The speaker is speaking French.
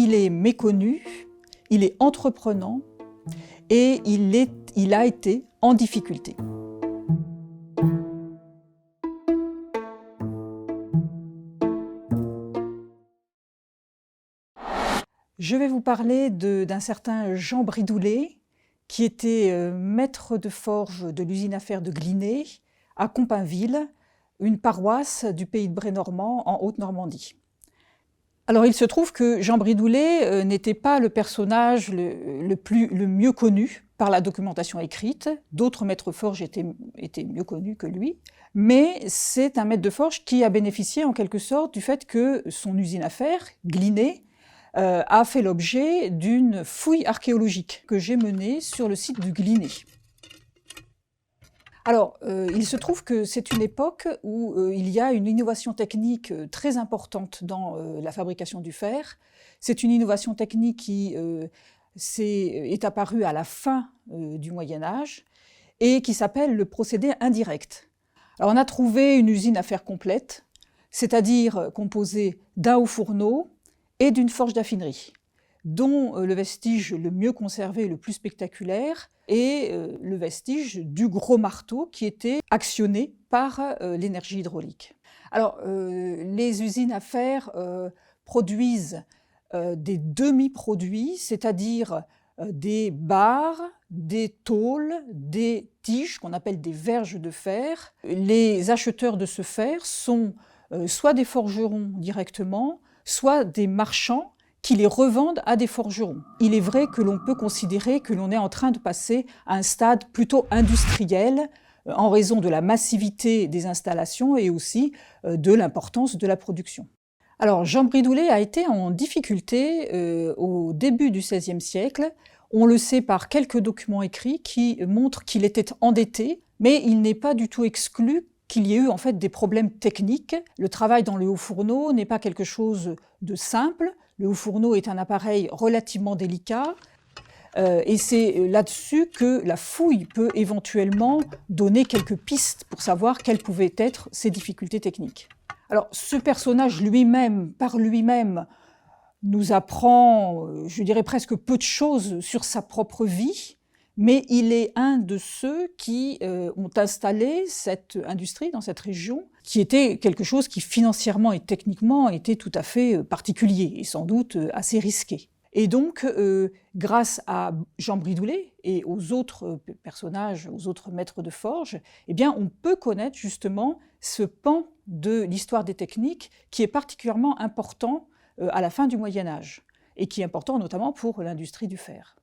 il est méconnu, il est entreprenant et il a été en difficulté. Je vais vous parler d'un certain Jean Bridoulet, qui était maître de forge de l'usine à fer de Gliney, à Compiinville, une paroisse du pays de Bray-Normand en Haute-Normandie. Alors il se trouve que Jean Bridoulet n'était pas le personnage le mieux connu par la documentation écrite. D'autres maîtres forges étaient mieux connus que lui. Mais c'est un maître de forge qui a bénéficié en quelque sorte du fait que son usine à fer, Gliney, a fait l'objet d'une fouille archéologique que j'ai menée sur le site du Gliney. Alors, il se trouve que c'est une époque où il y a une innovation technique très importante dans la fabrication du fer. C'est une innovation technique qui est apparue à la fin du Moyen-Âge et qui s'appelle le procédé indirect. Alors, on a trouvé une usine à fer complète, c'est-à-dire composée d'un haut fourneau et d'une forge d'affinerie, dont le vestige le mieux conservé, le plus spectaculaire, est le vestige du gros marteau qui était actionné par l'énergie hydraulique. Alors, les usines à fer produisent des demi-produits, c'est-à-dire des barres, des tôles, des tiges qu'on appelle des verges de fer. Les acheteurs de ce fer sont soit des forgerons directement, soit des marchands qui les revendent à des forgerons. Il est vrai que l'on peut considérer que l'on est en train de passer à un stade plutôt industriel en raison de la massivité des installations et aussi de l'importance de la production. Alors Jean Bridoulet a été en difficulté au début du XVIe siècle. On le sait par quelques documents écrits qui montrent qu'il était endetté, mais il n'est pas du tout exclu qu'il y ait eu en fait des problèmes techniques. Le travail dans le haut fourneau n'est pas quelque chose de simple. Le haut fourneau est un appareil relativement délicat et c'est là-dessus que la fouille peut éventuellement donner quelques pistes pour savoir quelles pouvaient être ces difficultés techniques. Alors ce personnage lui-même, par lui-même, nous apprend, je dirais presque peu de choses sur sa propre vie, mais il est un de ceux qui ont installé cette industrie dans cette région, qui était quelque chose qui financièrement et techniquement était tout à fait particulier et sans doute assez risqué. Et donc, grâce à Jean Bridoulet et aux autres personnages, aux autres maîtres de forge, eh bien, on peut connaître justement ce pan de l'histoire des techniques qui est particulièrement important à la fin du Moyen-Âge et qui est important notamment pour l'industrie du fer.